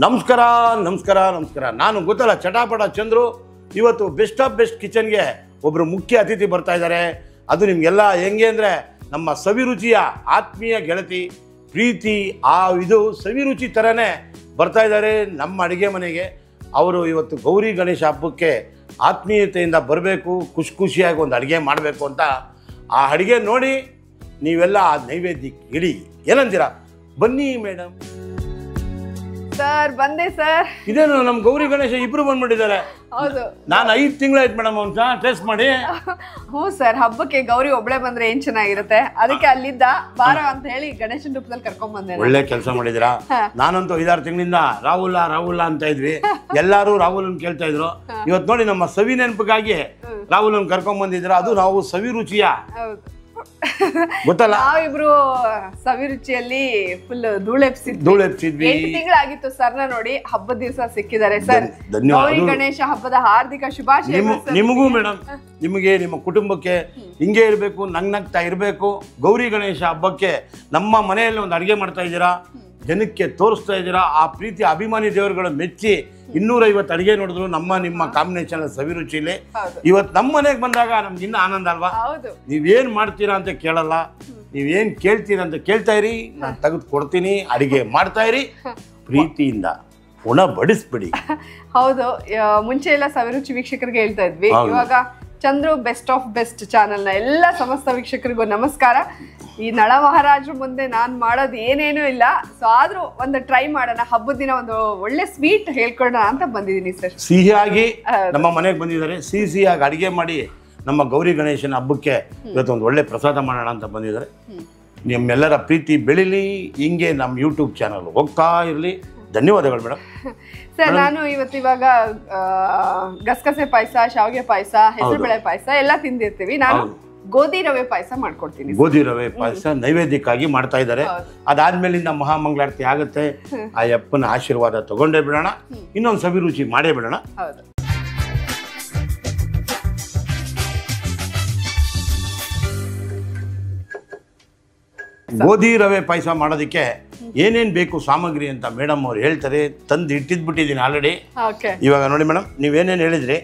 ನಮಸ್ಕಾರ ನಮಸ್ಕಾರ ನಮಸ್ಕಾರ. ನಾನು ಗೊತ್ತಲ್ಲ ಚಟಾಪಟ ಚಂದ್ರು. ಇವತ್ತು ಬೆಸ್ಟ್ ಆಫ್ ಬೆಸ್ಟ್ ಕಿಚನ್ಗೆ ಒಬ್ಬರು ಮುಖ್ಯ ಅತಿಥಿ ಬರ್ತಾ ಇದ್ದಾರೆ. ಅದು ನಿಮಗೆಲ್ಲ ಹೆಂಗೆ ಅಂದರೆ ನಮ್ಮ ಸವಿರುಚಿಯ ಆತ್ಮೀಯ ಗೆಳತಿ ಪ್ರೀತಿ. ಇದು ಸವಿರುಚಿ ಥರನೇ ಬರ್ತಾ ಇದ್ದಾರೆ ನಮ್ಮ ಅಡುಗೆ ಮನೆಗೆ. ಅವರು ಇವತ್ತು ಗೌರಿ ಗಣೇಶ ಹಬ್ಬಕ್ಕೆ ಆತ್ಮೀಯತೆಯಿಂದ ಬರಬೇಕು, ಖುಷಿಯಾಗಿ ಒಂದು ಅಡುಗೆ ಮಾಡಬೇಕು ಅಂತ. ಆ ಅಡುಗೆ ನೋಡಿ ನೀವೆಲ್ಲ ಆ ನೈವೇದ್ಯಕ್ಕೆ ಇಡಿ. ಏನಂತೀರಾ? ಬನ್ನಿ ಮೇಡಮ್. ಸರ್ ಬಂದೆ ಸರ್. ಇದೇನು ನಮ್ಮ ಗೌರಿ ಗಣೇಶ ಇಬ್ರು ಬಂದ್ಬಿಟ್ಟಿದ್ದಾರೆ. ಹೌದು, ನಾನು 5 ತಿಂಗಳಾಯ್ತು ಮೇಡಮ್ ಒಂದು ಟೆಸ್ಟ್ ಮಾಡಿ. ಹ್ಞೂ ಸರ್, ಹಬ್ಬಕ್ಕೆ ಗೌರಿ ಒಬ್ಳೆ ಬಂದ್ರೆ ಏನ್ ಚೆನ್ನಾಗಿರುತ್ತೆ, ಅದಕ್ಕೆ ಅಲ್ಲಿದ್ದ ಬಾರ ಅಂತ ಹೇಳಿ ಗಣೇಶನ ರೂಪದಲ್ಲಿ ಕರ್ಕೊಂಡ್ ಬಂದೆ. ಒಳ್ಳೆ ಕೆಲಸ ಮಾಡಿದಿರಾ. ನಾನಂತೂ 5-6 ತಿಂಗಳಿಂದ ರಾಹುಲ ಅಂತ ಇದ್ವಿ. ಎಲ್ಲಾರು ರಾಹುಲನ್ ಕೇಳ್ತಾ ಇದ್ರು. ಇವತ್ತು ನೋಡಿ ನಮ್ಮ ಸವಿ ನೆನಪಿಗಾಗಿ ರಾಹುಲನ್ ಕರ್ಕೊಂಡ್ ಬಂದಿದ್ರ. ಅದು ನಾವು ಸವಿ ರುಚಿಯ ಗೊತ್ತಲ್ಲ, ನಾವಿಬ್ರು ಸವಿರುಚಿಯಲ್ಲಿ ಫುಲ್ ಧೂಳೆಪ್ಸಿದ್ವಿ. 8 ತಿಂಗಳಾಗಿತ್ತು ಸರ್ನ ನೋಡಿ. ಹಬ್ಬದ ದಿವಸ ಸಿಕ್ಕಿದ್ದಾರೆ ಸರ್. ಗೌರಿ ಗಣೇಶ ಹಬ್ಬದ ಹಾರ್ದಿಕ ಶುಭಾಶಯ ನಿಮಗೂ ಮೇಡಮ್. ನಿಮಗೆ ನಿಮ್ಮ ಕುಟುಂಬಕ್ಕೆ ಹಿಂಗೆ ಇರಬೇಕು, ನಗ್ನಗ್ತಾ ಇರಬೇಕು. ಗೌರಿ ಗಣೇಶ ಹಬ್ಬಕ್ಕೆ ನಮ್ಮ ಮನೆಯಲ್ಲಿ ಒಂದು ಅಡುಗೆ ಮಾಡ್ತಾ ಇದ್ದೀರಾ, ಜನಕ್ಕೆ ತೋರಿಸ್ತಾ ಇದ್ದೀರಾ. ಆ ಪ್ರೀತಿ ಅಭಿಮಾನಿ ದೇವರುಗಳು ಮೆಚ್ಚಿ 250 ಅಡುಗೆ ನೋಡಿದ್ರು ನಿಮ್ಮ ಕಾಂಬಿನೇಷನ್ ಸವಿರುಚಿಲಿ. ಇವತ್ತು ನಮ್ಮ ಮನೆಗೆ ಬಂದಾಗ ನಮ್ಗೆ ಇನ್ನೂ ಆನಂದ ಅಲ್ವಾ? ನೀವೇನು ಮಾಡ್ತೀರಾ ಅಂತ ಕೇಳಲ್ಲ, ನೀವೇನು ಕೇಳ್ತೀರಾ ಅಂತ ಕೇಳ್ತಾ ಇರಿ. ನಾನು ತೆಗೆದು ಕೊಡ್ತೀನಿ, ಅಡುಗೆ ಮಾಡ್ತಾ ಇರಿ, ಪ್ರೀತಿಯಿಂದ ಉಣ ಬಡಿಸ್ಬಿಡಿ. ಹೌದು, ಮುಂಚೆ ಎಲ್ಲ ಸವಿರುಚಿ ವೀಕ್ಷಕರಿಗೆ ಹೇಳ್ತಾ ಇದ್ವಿ. ಇವಾಗ ಚಂದ್ರು ಬೆಸ್ಟ್ ಆಫ್ ಬೆಸ್ಟ್ ಚಾನೆಲ್ನ ಎಲ್ಲ ಸಮಸ್ತ ವೀಕ್ಷಕರಿಗೂ ನಮಸ್ಕಾರ. ಈ ನಳ ಮಹಾರಾಜರು ಮುಂದೆ ನಾನು ಮಾಡೋದು ಏನೇನೂ ಇಲ್ಲ. ಸೊ ಆದ್ರೂ ಒಂದು ಟ್ರೈ ಮಾಡೋಣ, ಹಬ್ಬದ ದಿನ ಒಂದು ಒಳ್ಳೆ ಸ್ವೀಟ್ ಹೇಳ್ಕೊಳ್ಳೋಣ ಅಂತ ಬಂದಿದ್ದೀನಿ ಸರ್. ಸಿಹಿಯಾಗಿ ನಮ್ಮ ಮನೆಗೆ ಬಂದಿದ್ದಾರೆ. ಸಿಹಿಯಾಗಿ ಅಡುಗೆ ಮಾಡಿ ನಮ್ಮ ಗೌರಿ ಗಣೇಶನ ಹಬ್ಬಕ್ಕೆ ಇವತ್ತು ಒಂದು ಒಳ್ಳೆ ಪ್ರಸಾದ ಮಾಡೋಣ ಅಂತ ಬಂದಿದ್ದಾರೆ. ನಿಮ್ಮೆಲ್ಲರ ಪ್ರೀತಿ ಬೆಳಿಲಿ, ಹಿಂಗೆ ನಮ್ಮ ಯೂಟ್ಯೂಬ್ ಚಾನಲ್ ಹೋಗ್ತಾ ಇರಲಿ. ಧನ್ಯವಾದಗಳು ಮೇಡಮ್. ಸರ್, ನಾನು ಇವಾಗ ಗಸಗಸೆ ಪಾಯಸ, ಶಾವಿಗೆ ಪಾಯಸ, ಹೆಸರುಬೇಳೆ ಪಾಯಸ ಎಲ್ಲ ತಿಂದಿರ್ತೀವಿ. ನಾನು ಗೋಧಿ ರವೆ ಪಾಯಸ ಮಾಡ್ಕೊಡ್ತೀನಿ. ಗೋಧಿ ರವೆ ಪಾಯಸ ನೈವೇದ್ಯಕ್ಕಾಗಿ ಮಾಡ್ತಾ ಇದ್ದಾರೆ. ಅದಾದ್ಮೇಲಿಂದ ಮಹಾಮಂಗಳಾರತಿ ಆಗುತ್ತೆ. ಆ ಅಪ್ಪನ ಆಶೀರ್ವಾದ ತಗೊಂಡೇ ಬಿಡೋಣ, ಇನ್ನೊಂದು ಸವಿರುಚಿ ಮಾಡೇ ಬಿಡೋಣ. ಗೋಧಿ ರವೆ ಪಾಯಸ ಮಾಡೋದಕ್ಕೆ ಏನೇನು ಬೇಕು ಸಾಮಗ್ರಿ ಅಂತ ಮೇಡಮ್ ಅವ್ರು ಹೇಳ್ತಾರೆ. ತಂದು ಇಟ್ಟಿದ್ಬಿಟ್ಟಿದ್ದೀನಿ ಆಲ್ರೆಡಿ. ಇವಾಗ ನೋಡಿ ಮೇಡಮ್, ನೀವೇನೇನು ಹೇಳಿದ್ರಿ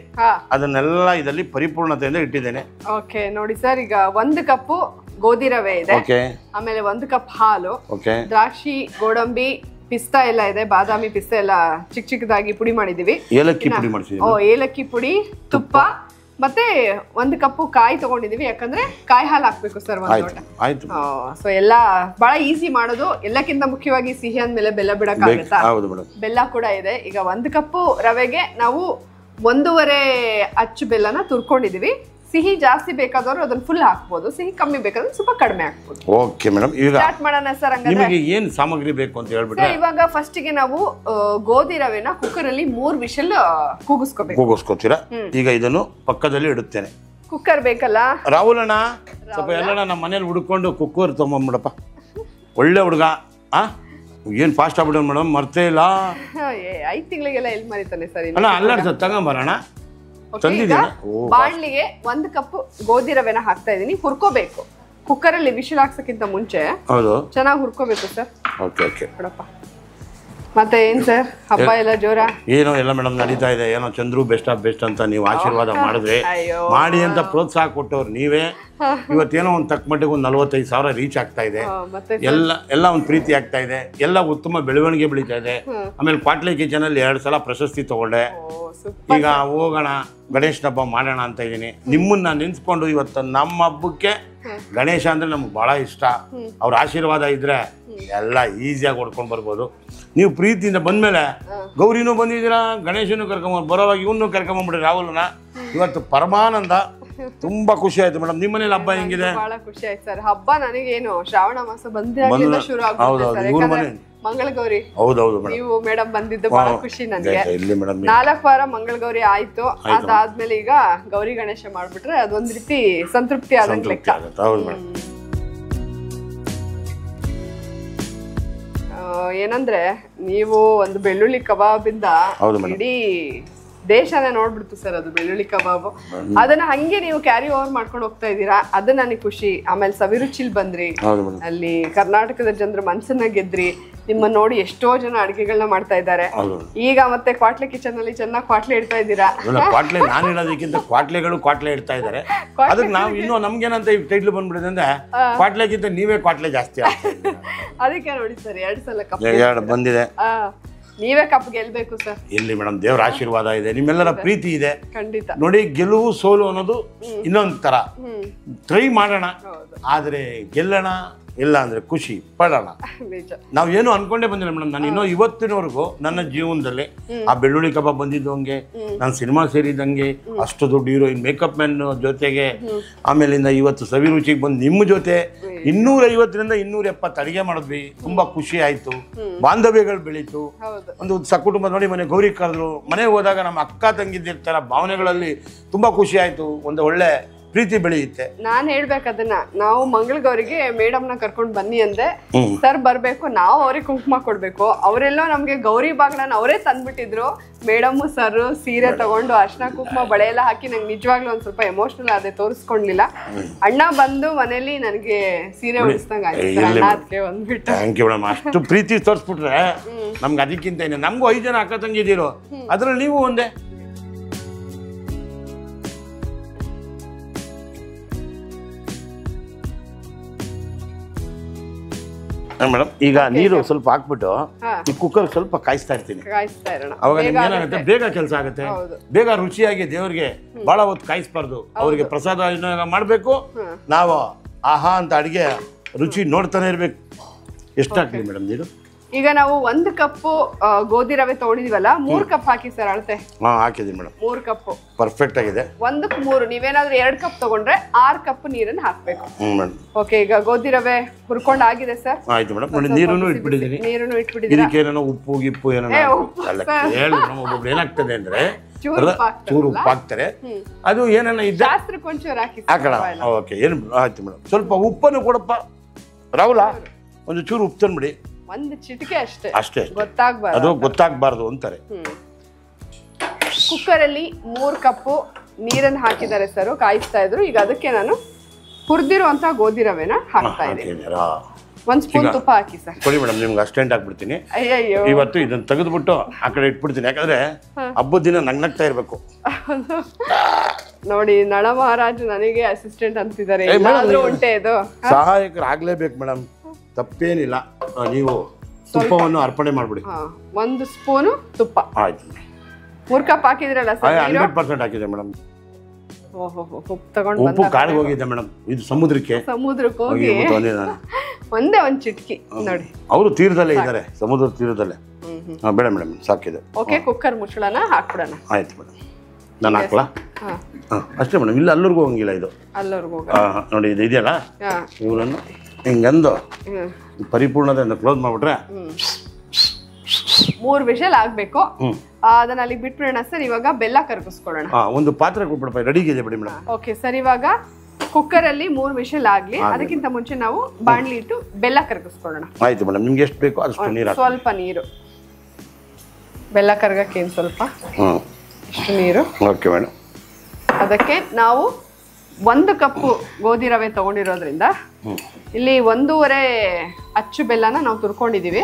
ಅದನ್ನೆಲ್ಲ ಇದರಲ್ಲಿ ಪರಿಪೂರ್ಣತೆಯಿಂದ ಇಟ್ಟಿದ್ದೇನೆ. ಓಕೆ ನೋಡಿ ಸರ್, ಈಗ 1 ಕಪ್ಪು ಗೋಧಿ ರವೆ ಇದೆ. ಆಮೇಲೆ 1 ಕಪ್ ಹಾಲು, ದ್ರಾಕ್ಷಿ, ಗೋಡಂಬಿ, ಪಿಸ್ತಾ ಎಲ್ಲ ಇದೆ, ಬಾದಾಮಿ ಪಿಸ್ತಾ ಎಲ್ಲ ಚಿಕ್ಕದಾಗಿ ಪುಡಿ ಮಾಡಿದೀವಿ. ಏಲಕ್ಕಿ ಪುಡಿ ಮಾಡಿಸಿದೀವಿ. ಏಲಕ್ಕಿ ಪುಡಿ, ತುಪ್ಪ, ಮತ್ತೆ 1 ಕಪ್ಪು ಕಾಯಿ ತಗೊಂಡಿದೀವಿ. ಯಾಕಂದ್ರೆ ಕಾಯಿ ಹಾಲು ಹಾಕ್ಬೇಕು ಸರ್ ಒಂದು ಲೋಟ. ಸೊ ಎಲ್ಲ ಬಹಳ ಈಸಿ ಮಾಡೋದು. ಎಲ್ಲಕ್ಕಿಂತ ಮುಖ್ಯವಾಗಿ ಸಿಹಿ ಅಂದ್ಮೇಲೆ ಬೆಲ್ಲ ಬಿಡಕ್ಕಾಗತ್ತಾ? ಬೆಲ್ಲ ಕೂಡ ಇದೆ. ಈಗ 1 ಕಪ್ಪು ರವೆಗೆ ನಾವು 1.5 ಅಚ್ಚು ಬೆಲ್ಲನ ತುರ್ಕೊಂಡಿದೀವಿ. ಸಿಹಿ ಜಾಸ್ತಿ ಬೇಕಾದವರು ಅದನ್ನ ಫುಲ್ ಹಾಕ್ಬೋದು, ಸಿಹಿ ಕಮ್ಮಿ ಬೇಕಾದ್ರೆ ಸ್ವಲ್ಪ ಕಡಿಮೆ ಹಾಕ್ಬೋದು. ಓಕೆ ಮೇಡಮ್, ಈಗ ಸ್ಟಾರ್ಟ್ ಮಾಡೋಣ ಸರ್. ನಿಮಗೆ ಏನು ಸಾಮಗ್ರಿ ಬೇಕು ಅಂತ ಹೇಳ್ಬಿಟ್ರೆ, ಇವಾಗ ಫಸ್ಟ್ ಗೆ ನಾವು ಗೋಧಿ ರವೆನ ಕುಕ್ಕರ್ ಅಲ್ಲಿ 3 ವಿಷಲ್ ಕೂಗಿಸ್ಕೋತೀರಾ. ಈಗ ಇದನ್ನು ಪಕ್ಕದಲ್ಲಿ ಇಡುತ್ತೇನೆ. ಕುಕ್ಕರ್ ಬೇಕಲ್ಲ ರಾಹುಲಣ್ಣ? ಸ್ವಲ್ಪ ಎಲ್ಲಣ್ಣ ನಮ್ಮ ಮನೇಲಿ ಹುಡ್ಕೊಂಡು ಕುಕ್ಕರ್ ತೊಗೊಂಡ್ಬಿಡಪ್ಪ. ಒಳ್ಳೆ ಹುಡುಗ. ಏನು ಫಾಸ್ಟ್ ಆಗ್ಬಿಡೋಣ ಮೇಡಮ್, ಮರ್ತೇ ಇಲ್ಲ. 5 ತಿಂಗಳಿಗೆಲ್ಲ ಎಲ್ಲಿ ಮರಿತಾನೆ ಸರ್. ಅಣ್ಣ ಅಲ್ಲ, ತಗೊಂಬರೋಣ. ಬಾಣ್ಲಿಗೆ 1 ಕಪ್ ಗೋಧಿ ರವೆನ ಹಾಕ್ತಾ ಇದೀನಿ. ಹುರ್ಕೋಬೇಕು ಕುಕ್ಕರ್ ಅಲ್ಲಿ. ವಿಷಲ್ ಹಾಕ್ಸಕ್ಕಿಂತ ಮುಂಚೆ ಚೆನ್ನಾಗಿ ಹುರ್ಕೋಬೇಕು ಸರ್. ನೋಡಪ್ಪ, ಮತ್ತೆ ಏನ್ ಸರ್, ಹಬ್ಬ ಎಲ್ಲ ಜೋರ? ಏನೋ ಎಲ್ಲ ಮೇಡಮ್ ನಡೀತಾ ಇದೆ. ಏನೋ ಚಂದ್ರು ಬೆಸ್ಟ್ ಆಫ್ ಬೆಸ್ಟ್ ಅಂತ ನೀವು ಆಶೀರ್ವಾದ ಮಾಡಿದ್ರೆ ಮಾಡಿ ಅಂತ ಪ್ರೋತ್ಸಾಹ ಕೊಟ್ಟವ್ರು ನೀವೇ. ಇವತ್ತೇನೋ ಒಂದು ತಕ್ಕ ಮಟ್ಟಿಗೆ ಒಂದು 45,000 ರೀಚ್ ಆಗ್ತಾ ಇದೆ. ಎಲ್ಲ ಒಂದು ಪ್ರೀತಿ ಆಗ್ತಾ ಇದೆ. ಎಲ್ಲ ಉತ್ತಮ ಬೆಳವಣಿಗೆ ಬೆಳೀತಾ ಇದೆ. ಆಮೇಲೆ ಕ್ವಾಟ್ಲೆ ಕಿಚನ್ ಅಲ್ಲಿ 2 ಸಲ ಪ್ರಶಸ್ತಿ ತಗೊಂಡೆ. ಈಗ ಹೋಗೋಣ ಗಣೇಶನ ಹಬ್ಬ ಮಾಡೋಣ ಅಂತ ಇದ್ದೀನಿ. ನಿಮ್ಮನ್ನ ನೆನ್ಸ್ಕೊಂಡು ಇವತ್ತು ನಮ್ಮ ಹಬ್ಬಕ್ಕೆ ಗಣೇಶ ಅಂದ್ರೆ ನಮ್ಗೆ ಬಹಳ ಇಷ್ಟ. ಅವ್ರ ಆಶೀರ್ವಾದ ಇದ್ರೆ ಎಲ್ಲ ಈಸಿಯಾಗಿ ಹೊಡ್ಕೊಂಡು ಬರ್ಬೋದು. ನೀವು ಪ್ರೀತಿಯಿಂದ ಬಂದ್ಮೇಲೆ ಗೌರಿನೂ ಬಂದಿದ್ದೀರಾ, ಗಣೇಶನೂ ಬರೋವಾಗ ಇವನ್ನೂ ಕರ್ಕೊಂಡ್ಬಿಡ್ರಿ ರಾಹುಲ್ನ. ಇವತ್ತು ಪರಮಾನಂದ. ತುಂಬಾ ಖುಷಿ ಆಯ್ತು ಮೇಡಮ್. ನಿಮ್ಮ ಮನೇಲಿ ಹಬ್ಬ ಹೆಂಗಿದೆ? ಬಹಳ ಖುಷಿ ಆಯ್ತು ಸರ್. ಹಬ್ಬ ನನಗೇನು ಶ್ರಾವಣ ಮಾಸ ಬಂದ ಶುರು ಆಗುತ್ತೆ. ಮಂಗಳಗೌರಿ ನೀವು ಮೇಡಮ್ ಬಂದಿದ್ದು ಬಹಳ ಖುಷಿ ನನಗೆ. 4 ವಾರ ಮಂಗಳಗೌರಿ ಆಯ್ತು. ಅದಾದ್ಮೇಲೆ ಈಗ ಗೌರಿ ಗಣೇಶ ಮಾಡ್ಬಿಟ್ರೆ ಅದೊಂದ್ ರೀತಿ ಸಂತೃಪ್ತಿ ಆದಂಗೆ ಲೆಕ್ಕ. ಏನಂದ್ರೆ ನೀವು ಒಂದು ಬೆಳ್ಳುಳ್ಳಿ ಕಬಾಬಿಂದ ಇಡೀ ದೇಶನೇ ನೋಡ್ಬಿಡ್ತು ಸರ್ ಅದು ಬೆಳ್ಳುಳ್ಳಿ ಕಬಾಬು. ಅದನ್ನ ಹಂಗೆ ನೀವು ಕ್ಯಾರಿ ಓವರ್ ಮಾಡ್ಕೊಂಡು ಹೋಗ್ತಾ ಇದ್ದೀರಾ, ಅದು ನನಗೆ ಖುಷಿ. ಆಮೇಲೆ ಸವಿರುಚಿಲ್ ಬಂದ್ರಿ, ಅಲ್ಲಿ ಕರ್ನಾಟಕದ ಜನರ ಮನ್ಸನ್ನ ಗೆದ್ರಿ. ನಿಮ್ಮ ನೋಡಿ ಎಷ್ಟೋ ಜನ ಅಡಿಗೆಗಳನ್ನ ಮಾಡ್ತಾ ಇದ್ದಾರೆ. ಈಗ ಮತ್ತೆ ಕ್ವಾಟ್ಲೆ ಕಿಚನ್ ಅಲ್ಲಿ ಚೆನ್ನಾಗಿ ಕ್ವಾಟ್ಲೆ ಇಡ್ತಾ ಇದ್ದೀರಾ. ಕ್ವಾಟ್ಲೆ ನಾನು ಹೇಳೋದಕ್ಕಿಂತ ಕ್ವಾಟ್ಲೆಗಳು ಕ್ವಾಟ್ಲೆ ಇಡ್ತಾ ಇದ್ದಾರೆ. ಅದಕ್ಕೆ ನಾವು ಇನ್ನೂ ನಮ್ಗೇನಂತ ಈ ಟೈಟ್ಲ್ ಬಂದ್ಬಿಡಿದೆ ಅಂದ್ರೆ ಕ್ವಾಟ್ಲೆಗಿಂತ ನೀವೇ ಕ್ವಾಟ್ಲೆ ಜಾಸ್ತಿ ಅದಕ್ಕೆ ನೋಡಿ ಸರ್ 2 ಸಲ ಕಪ್ ಬಂದಿದೆ. ನೀವೇ ಕಪ್ ಗೆಲ್ಬೇಕು ಸರ್. ಎಲ್ಲಿ ಮೇಡಮ್, ದೇವರ ಆಶೀರ್ವಾದ ಇದೆ, ನಿಮ್ಮೆಲ್ಲರ ಪ್ರೀತಿ ಇದೆ. ಖಂಡಿತ ನೋಡಿ, ಗೆಲುವು ಸೋಲು ಅನ್ನೋದು ಇನ್ನೊಂದು ತರ. ಟ್ರೈ ಮಾಡೋಣ, ಆದ್ರೆ ಗೆಲ್ಲೋಣ, ಇಲ್ಲ ಅಂದ್ರೆ ಖುಷಿ ಪಡೋಣ. ನಾವೇನು ಅನ್ಕೊಂಡೇ ಬಂದಿಲ್ಲ ಮೇಡಮ್. ನಾನು ಇನ್ನೂ ಇವತ್ತಿನವರೆಗೂ ನನ್ನ ಜೀವನದಲ್ಲಿ ಆ ಬೆಳ್ಳುಳ್ಳಿ ಕಬಾಬ್ ಬಂದಿದ್ದು ಹಂಗೆ, ನಾನು ಸಿನಿಮಾ ಸೇರಿದಂಗೆ, ಅಷ್ಟು ದೊಡ್ಡ ಹೀರೋಯಿನ್ ಮೇಕಪ್ ಮ್ಯಾನ್ ಜೊತೆಗೆ, ಆಮೇಲಿಂದ ಇವತ್ತು ಸವಿರುಚಿಗೆ ಬಂದು ನಿಮ್ಮ ಜೊತೆ 250ರಿಂದ 270 ಅಡಿಗೆ ಮಾಡಿದ್ವಿ. ತುಂಬಾ ಖುಷಿ ಆಯ್ತು, ಬಾಂಧವ್ಯಗಳು ಬೆಳೀತು. ಒಂದು ಸಕುಟುಂಬ ನೋಡಿ, ಮನೆ ಗೌರಿ ಕರೆದ್ರು, ಮನೆಗೆ ಹೋದಾಗ ನಮ್ಮ ಅಕ್ಕ ತಂಗಿದ್ದಿರ್ತಾರ ಭಾವನೆಗಳಲ್ಲಿ ತುಂಬಾ ಖುಷಿ ಆಯ್ತು. ಒಂದು ಒಳ್ಳೆ ಪ್ರೀತಿ ಬೆಳೆಯುತ್ತೆ. ನಾನ್ ಹೇಳ್ಬೇಕದನ್ನ, ನಾವು ಮಂಗಳಗೌರಿಗೆ ಮೇಡಮ್ನ ಕರ್ಕೊಂಡು ಬನ್ನಿ ಅಂದೆ. ಸರ್ ಬರ್ಬೇಕು, ನಾವು ಅವ್ರಿಗೆ ಕುಂಕುಮ ಕೊಡ್ಬೇಕು. ಅವರೆಲ್ಲೋ ನಮ್ಗೆ ಗೌರಿ ಬಾಗ್ಲನ್ನ ಅವರೇ ತಂದ್ಬಿಟ್ಟಿದ್ರು. ಮೇಡಮ್ ಸರ್ ಸೀರೆ ತಗೊಂಡು ಅರ್ಶಿನ ಕುಂಕುಮ ಬಳೆ ಎಲ್ಲ ಹಾಕಿ ನಂಗೆ ನಿಜವಾಗ್ಲೂ ಒಂದ್ ಸ್ವಲ್ಪ ಎಮೋಷನಲ್ ಆದೆ, ತೋರಿಸ್ಕೊಂಡ್ಲಿಲ್ಲ. ಅಣ್ಣ ಬಂದು ಮನೇಲಿ ನನಗೆ ಸೀರೆ ಉಡಿಸ್ದಂಗ ಆಯ್ತು. ಒಂದ್ಬಿಟ್ಟು ಥ್ಯಾಂಕ್ ಯು ಮೇಡಮ್. ಅಷ್ಟು ಪ್ರೀತಿ ತೋರಿಸ್ಬಿಟ್ರೆ ನಮ್ಗೆ ಅದಕ್ಕಿಂತ ಏನು. ನಮಗೂ 5 ಜನ ಅಕ್ಕ ತಂಗಿದ್ದೀರೋ, ಅದ್ರಲ್ಲಿ ನೀವು ಒಂದೇ. ಮೇಡಮ್ ಈಗ ನೀರು ಸ್ವಲ್ಪ ಹಾಕ್ಬಿಟ್ಟು ಈ ಕುಕ್ಕರ್ ಸ್ವಲ್ಪ ಕಾಯಿಸ್ತಾ ಇರ್ತೀನಿ. ಅವಾಗ ನಿಮ್ಗೆ ಏನಾಗುತ್ತೆ, ಬೇಗ ಕೆಲಸ ಆಗುತ್ತೆ, ಬೇಗ ರುಚಿಯಾಗಿ. ದೇವ್ರಿಗೆ ಬಹಳ ಹೊತ್ತು ಕಾಯಿಸ್ಬಾರ್ದು, ಅವ್ರಿಗೆ ಪ್ರಸಾದ ಮಾಡ್ಬೇಕು. ನಾವು ಆಹಾ ಅಂತ ಅಡಿಗೆ ರುಚಿ ನೋಡ್ತಾನೆ ಇರ್ಬೇಕು. ಎಷ್ಟಾಗ್ಲಿ ಮೇಡಮ್ ನೀರು? ಈಗ ನಾವು 1 ಕಪ್ ಗೋಧಿ ರವೆ ತಗೊಂಡಿದೀವಲ್ಲ, 3 ಕಪ್ ಹಾಕಿ ಸರ್ ಅಳತೆ. ಹಾಕಿದೀನಿ ಮೇಡಮ್. 3 ಕಪ್ ಪರ್ಫೆಕ್ಟ್ ಆಗಿದೆ. 1ಕ್ಕೆ 3. ನೀವೇನಾದ್ರೂ 2 ಕಪ್ ತಗೊಂಡ್ರೆ 6 ಕಪ್ ನೀರನ್ನು ಹಾಕ್ಬೇಕು. ಓಕೆ, ಈಗ ಗೋಧಿ ರವೆ ಹುರ್ಕೊಂಡು ಆಗಿದೆ ಸರ್. ಆಯ್ತು ಮೇಡಮ್. ನೋಡಿ, ನೀರನ್ನು ಇಟ್ಬಿಟ್ಟಿದ್ದೀನಿ. ಇದಕ್ಕೆ ಏನೋ ಉಪ್ಪು ಗಿಪ್ಪು ಏನೋ ಹೇಳಿ ಮೇಡಮ್. ಒಬ್ಬೊಬ್ರು ಏನಾಗ್ತದೆ ಅಂದ್ರೆ ಚೂರು ಉಪ್ಪು ಹಾಕ್ತಾರೆ, ಅದು ಏನನ್ನ ಹಾಕೋಣ. ಓಕೆ, ಏನು ಆಯ್ತು ಮೇಡಮ್. ಸ್ವಲ್ಪ ಉಪ್ಪನ್ನು ಕೊಡಪ್ಪ ರಾಹುಲ, ಒಂದು ಚೂರು ಉಪ್ಪು ತಂದ್ಬಿಡಿ. ಒಂದು ಚಿಟಿಕೆ ಅಷ್ಟೇ, ಅಷ್ಟೇ, ಅದು ಗೊತ್ತಾಗಬಾರ್ದು ಅಂತಾರೆ. ಕುಕ್ಕರ್ ಅಲ್ಲಿ 3 ಕಪ್ ನೀರನ್ನು ಹಾಕಿದ್ದಾರೆ ಸರ್, ಕಾಯಿಸ್ತಾ ಇದ್ರು. ಈಗ ಅದಕ್ಕೆ ನಾನು ಹುರಿದಿರುವಂತಹ ಗೋಧಿ ರವೆನ ಹಾಕ್ತಾ ಇದ್ದೀನಿ. 1 ಸ್ಪೂನ್ ತುಪ್ಪ ಹಾಕಿ ಸರ್. ಕೊಡಿ ಮೇಡಮ್, ನಿಮ್ಗೆ ಅಸ್ಟೆಂಟ್ ಹಾಕ್ಬಿಡ್ತೀನಿ. ಇವತ್ತು ಇದನ್ನ ತೆಗೆದ್ಬಿಟ್ಟು ಆ ಕಡೆ ಇಟ್ಬಿಡ್ತೀನಿ, ಯಾಕಂದ್ರೆ ಹಬ್ಬದ ದಿನ ನಗ್ನಗ್ತಾ ಇರ್ಬೇಕು. ನೋಡಿ, ನಳ ಮಹಾರಾಜ್ ನನಗೆ ಅಸಿಸ್ಟೆಂಟ್ ಅಂತಿದ್ದಾರೆ. ಉಂಟೆ ಇದು ಸಹಾಯಕರು ಆಗ್ಲೇಬೇಕು ಮೇಡಮ್, ತಪ್ಪೇನಿಲ್ಲ. ನೀವು ತುಪ್ಪವನ್ನು ಅರ್ಪಣೆ ಮಾಡ್ಬಿಡಿ. 1 ಸ್ಪೂನು ತುಪ್ಪ. ಆಯ್ತು. 3 ಕಪ್ ಹಾಕಿದ್ರಲ್ಲ ಸರ್? 100% ಹಾಕಿದೆ ಮೇಡಮ್. ಉಪ್ಪು ಕಾಡಿಗೆ ಹೋಗಿದ್ದೆ ಮೇಡಮ್, ಇದು ಸಮುದ್ರಕ್ಕೆ ಹೋಗಿ ಒಂದೇ ಒಂದು ಚಿಟ್ಕಿ ನೋಡಿ. ಅವರು ತೀರದಲ್ಲೇ ಇದ್ದಾರೆ, ಸಮುದ್ರ ತೀರದಲ್ಲೇ. ಬೇಡ ಮೇಡಮ್, ಸಾಕಿದೆ. ಓಕೆ, ಕುಕ್ಕರ್ ಮುಚ್ಚಳನ ಹಾಕ್ಬಿಡೋಣ. ಆಯ್ತು ಮೇಡಮ್. ನಾನು ಹಾಕ್ಲಾ? ಅಷ್ಟೇ ಮೇಡಮ್, ಇಲ್ಲ ಅಲ್ಲರಿಗೂ ಹೋಗಿಲ್ಲ ಇದು. ನೋಡಿ, ಇದು ಇದೆಯಲ್ಲ, ಇವನನ್ನು ಹಿಂಗಂದು ಪರಿಪೂರ್ಣದಿಂದ ಕ್ಲೋಸ್ ಮಾಡ್ಬಿಟ್ರೆ 3 ವಿಷಲ್ ಆಗ್ಬೇಕು. ಅದನ್ನ ಅಲ್ಲಿ ಬಿಟ್ಬಿಡೋಣ ಸರ್. ಇವಾಗ ಬೆಲ್ಲ ಕರಗಿಸ್ಕೊಳ್ಳೋಣ. ಒಂದು ಪಾತ್ರೆ ಕೊಟ್ಬಿಡಪ್ಪ, ರೆಡಿ ಇದೆ ಬಿಡಿ ಮೇಡಮ್. ಓಕೆ ಸರ್, ಇವಾಗ ಕುಕ್ಕರ್ ಅಲ್ಲಿ 3 ವಿಷಲ್ ಆಗ್ಲಿ. ಅದಕ್ಕಿಂತ ಮುಂಚೆ ನಾವು ಬಾಣ್ಲಿ ಇಟ್ಟು ಬೆಲ್ಲ ಕರಗಿಸ್ಕೊಳ್ಳೋಣ. ಆಯ್ತು ಮೇಡಮ್, ನಿಮ್ಗೆ ಎಷ್ಟು ಬೇಕು ಅಷ್ಟು ನೀರು. ಸ್ವಲ್ಪ ನೀರು, ಬೆಲ್ಲ ಕರಗಕ್ಕೆ ಏನು ಸ್ವಲ್ಪ ಇಷ್ಟು ನೀರು. Okay madam. ಅದಕ್ಕೆ ನಾವು 1 ಕಪ್ ಗೋಧಿ ರವೆ ತಗೊಂಡಿರೋದ್ರಿಂದ ಇಲ್ಲಿ 1.5 ಅಚ್ಚು ಬೆಲ್ಲನ ನಾವು ತುರ್ಕೊಂಡಿದೀವಿ.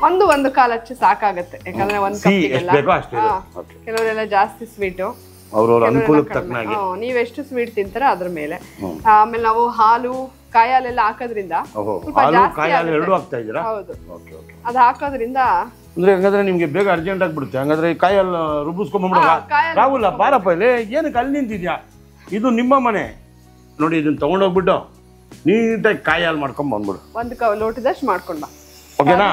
1.25 ಅಚ್ಚು ಸಾಕಾಗತ್ತೆ, ಯಾಕಂದ್ರೆ 1 ಕಪ್ ಕೆಲವರೆಲ್ಲ ಜಾಸ್ತಿ ಸ್ವೀಟು, ನೀವೆಷ್ಟು ಸ್ವೀಟ್ ತಿಂತಾರ ಅದ್ರ ಮೇಲೆ. ಆಮೇಲೆ ನಾವು ಹಾಲು ಕಾಯಿ ಹಾಲೆಲ್ಲ ಹಾಕೋದ್ರಿಂದ ಅದು ಹಾಕೋದ್ರಿಂದ ಅಂದ್ರೆ ಹಂಗಾದ್ರೆ ನಿಮ್ಗೆ ಬೇಗ ಅರ್ಜೆಂಟ್ ಆಗ್ಬಿಡುತ್ತೆ. ಹಂಗಾದ್ರೆ ಕಾಯಿ ಹಾಲು ರುಬ್ಬಿಸ್ಕೊಂಡ್ಬಿಡೋಣ. ರಾಹುಲ್ ಬಾರಪ್ಪ, ಇಲ್ಲಿ ಏನಕ್ಕೆ ಅಲ್ಲಿ ನಿಂತಿದ್ಯಾ? ಇದು ನಿಮ್ಮ ಮನೆ ನೋಡಿ. ಇದನ್ನ ತಗೊಂಡೋಗ್ಬಿಟ್ಟು ನೀಟಾಗಿ ಕಾಯಿ ಹಾಲು ಮಾಡ್ಕೊಂಡ್ ಬಂದ್ಬಿಡು. 1 ಲೋಟದಷ್ಟು ಮಾಡ್ಕೊಂಡ. ಓಕೆನಾ?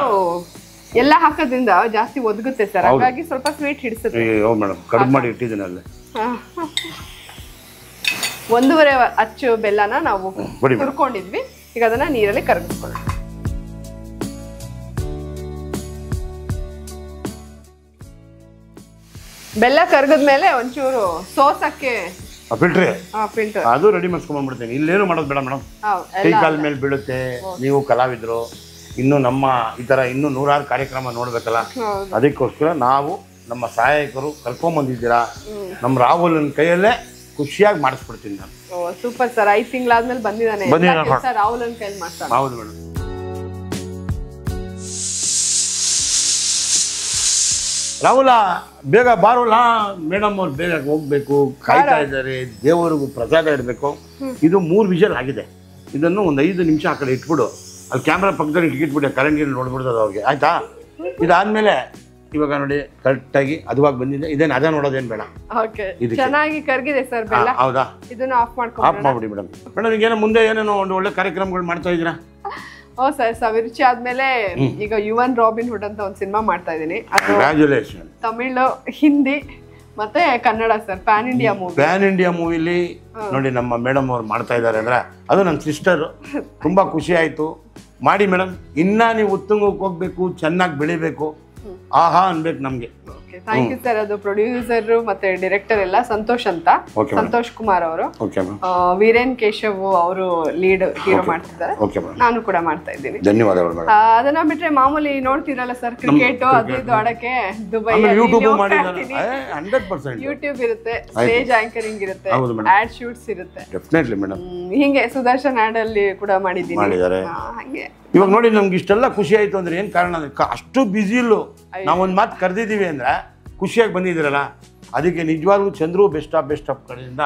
ಎಲ್ಲ ಹಾಕೋದ್ರಿಂದ ಜಾಸ್ತಿ ಒದಗುತ್ತೆ ಸರ್, ಹಾಗಾಗಿ ಸ್ವಲ್ಪ ಸ್ವೀಟ್ ಹಿಡಿಸುತ್ತೆ. ಮೇಡಮ್, ಕಡಿಮೆ ಮಾಡಿ ಇಟ್ಟಿದ್ದೀನಿ ಅಲ್ಲೇ. 1.5 ಅಚ್ಚು ಬೆಲ್ಲನ ನಾವು ಹುರ್ಕೊಂಡಿದ್ವಿ. ಈಗ ಅದನ್ನ ನೀರಲ್ಲಿ ಕರಗಿಸ್ಕೊಳ್ಳೋಣ. ಬೆಲ್ಲ ಕರಗದ್ಮೇಲೆ ಒಂಚೂರು ಸೋಸಕ್ಕೆ ಫಿಲ್ಟರ್ ಅದು ರೆಡಿ ಮಾಡ್ಸ್ಕೊಂಡ್ಬಿಡ್ತೀನಿ. ಇಲ್ಲೇನು ಮಾಡೋದು ಬೇಡ ಮೇಡಮ್, ಕೈ ಕಾಲ ಮೇಲೆ ಬೀಳುತ್ತೆ. ನೀವು ಕಲಾವಿದ್ರು, ಇನ್ನು ನಮ್ಮ ಈ ತರ ಇನ್ನೂ 100 ಕಾರ್ಯಕ್ರಮ ನೋಡ್ಬೇಕಲ್ಲ, ಅದಕ್ಕೋಸ್ಕರ ನಾವು ನಮ್ಮ ಸಹಾಯಕರು ಕರ್ಕೊಂಬಂದಿದ್ದೀರಾ. ನಮ್ಮ ರಾಹುಲನ ಕೈಯಲ್ಲೇ ಖುಷಿಯಾಗಿ ಮಾಡಿಸ್ಬಿಡ್ತೀನಿ ನಾನು. Super sir. 5 ತಿಂಗಳಾದ್ಮೇಲೆ ಬಂದಿದ್ದಾನೆ. ರಾಹುಲನ ಕೈಯಲ್ಲಿ ಮಾಡ್ತಾನೆ. ಹೌದು ಮೇಡಮ್. ರಾಹುಲ ಬೇಗ ಬಾರೋಲ್ಲ ಮೇಡಮ್ ಅವ್ರು ಬೇಗ ಹೋಗ್ಬೇಕು, ಕಾಯ್ತಾ ಇದ್ದಾರೆ. ದೇವರಿಗೂ ಪ್ರಸಾದ ಇಡಬೇಕು. ಇದು 3 ವಿಷಲ್ ಆಗಿದೆ. ಇದನ್ನು ಒಂದು 5 ನಿಮಿಷ ಆ ಕಡೆ ಇಟ್ಬಿಡು. ಅಲ್ಲಿ ಕ್ಯಾಮ್ರಾ ಪಕ್ಕದಲ್ಲಿ ಇಟ್ಬಿಟ್ಟೆ, ಕರೆಂಟ್ ನೋಡ್ಬಿಡ್ತದೆ ಅವ್ರಿಗೆ. ಆಯ್ತಾ? ಇದಾದ್ಮೇಲೆ ಇವಾಗ ನೋಡಿ ಕರೆಕ್ಟಾಗಿ ಅದುವಾಗಿ ಬಂದಿದೆ. ಇದೇನು ಅದ ನೋಡೋದೇನು ಬೇಡ. ಚೆನ್ನಾಗಿ ಕರಗಿದೆ ಸರ್ ಬೆಲ್ಲ. ಹೌದಾ? ಇದನ್ನ ಆಫ್ ಮಾಡ್ಬಿಡಿ ಮೇಡಮ್. ಮೇಡಮ್ ಈಗೇನೋ ಮುಂದೆ ಏನೇನೋ ಒಂದು ಒಳ್ಳೆ ಕಾರ್ಯಕ್ರಮಗಳು ಮಾಡ್ತಾ ಇದ್ದೀರಾ? ಸರ್ ಸವಿರುಚಿ ಆದ್ಮೇಲೆ ಈಗ ಯುವನ್ ರಾಬಿನ್ ಹುಡ್ ಅಂತ ಒಂದು ಸಿನಿಮಾ ಮಾಡ್ತಾ ಇದೀನಿ. ಕಂಗ್ರಾಚುಲೇಷನ್. ತಮಿಳು, ಹಿಂದಿ ಮತ್ತೆ ಕನ್ನಡ ಸರ್. ಪ್ಯಾನ್ ಇಂಡಿಯಾ ಮೂವಿಲಿ ನೋಡಿ ನಮ್ಮ ಮೇಡಮ್ ಅವ್ರು ಮಾಡ್ತಾ ಇದ್ದಾರೆ ಅಂದ್ರೆ ಅದು ನನ್ನ ಸಿಸ್ಟರ್. ತುಂಬಾ ಖುಷಿ ಆಯ್ತು. ಮಾಡಿ ಮೇಡಮ್. ಇನ್ನ ನೀವು ಉತ್ತುಂಗಕ್ಕೆ ಹೋಗ್ಬೇಕು, ಚೆನ್ನಾಗಿ ಬೆಳಿಬೇಕು, ಆಹಾ ಅನ್ಬೇಕು ನಮ್ಗೆ. Thank you sir. ಅದು ಪ್ರೊಡ್ಯೂಸರ್ ಮತ್ತೆ ಡೈರೆಕ್ಟರ್ ಎಲ್ಲ ಸಂತೋಷ್ ಅಂತ, ಸಂತೋಷ್ ಕುಮಾರ್ ಅವರು. ವೀರೇನ್ ಕೇಶವ್ ಅವರು ಲೀಡ್ ಹೀರೋ ಮಾಡ್ತಿದ್ದಾರೆ. ನಾನು ಕೂಡ ಮಾಡ್ತಾ ಇದ್ದೀನಿ. ಧನ್ಯವಾದಗಳು ಮೇಡಮ್. ಅದನ್ನ ಬಿಟ್ರೆ ಮಾಮೂಲಿ ನೋಡ್ತಿರಲ್ಲ ಸರ್, ಕ್ರಿಕೆಟ್ ಅದು ಇದು ಆಡಕ್ಕೆ ದುಬೈ ಯೂಟ್ಯೂಬ್ ಇರುತ್ತೆ, ಸ್ಟೇಜ್ ಆಂಕರಿಂಗ್ ಇರುತ್ತೆ, ಆಡ್ ಶೂಟ್ಸ್ ಇರುತ್ತೆ. ಹಿಂಗೆ ಸುದರ್ಶನ್ ಆಡ್ ಅಲ್ಲಿ ಕೂಡ ಮಾಡಿದ್ದೀನಿ. ಹಂಗೆ ಇವಾಗ ನೋಡಿ ನಮ್ಗೆ ಇಷ್ಟೆಲ್ಲ ಖುಷಿ ಆಯ್ತು ಅಂದ್ರೆ ಏನ್ ಕಾರಣ ಅಂದ್ರೆ ಅಷ್ಟು ಬಿಸಿ ಇಲ್ಲು ನಾವೊಂದ್ ಮಾತು ಕರೆದಿದ್ದೀವಿ ಅಂದ್ರೆ ಖುಷಿಯಾಗಿ ಬಂದಿದ್ದೀರಲ್ಲ, ಅದಕ್ಕೆ ನಿಜವಾಗ್ಲೂ ಚಂದ್ರು ಬೆಸ್ಟ್ ಆಫ್ ಕಡೆಯಿಂದ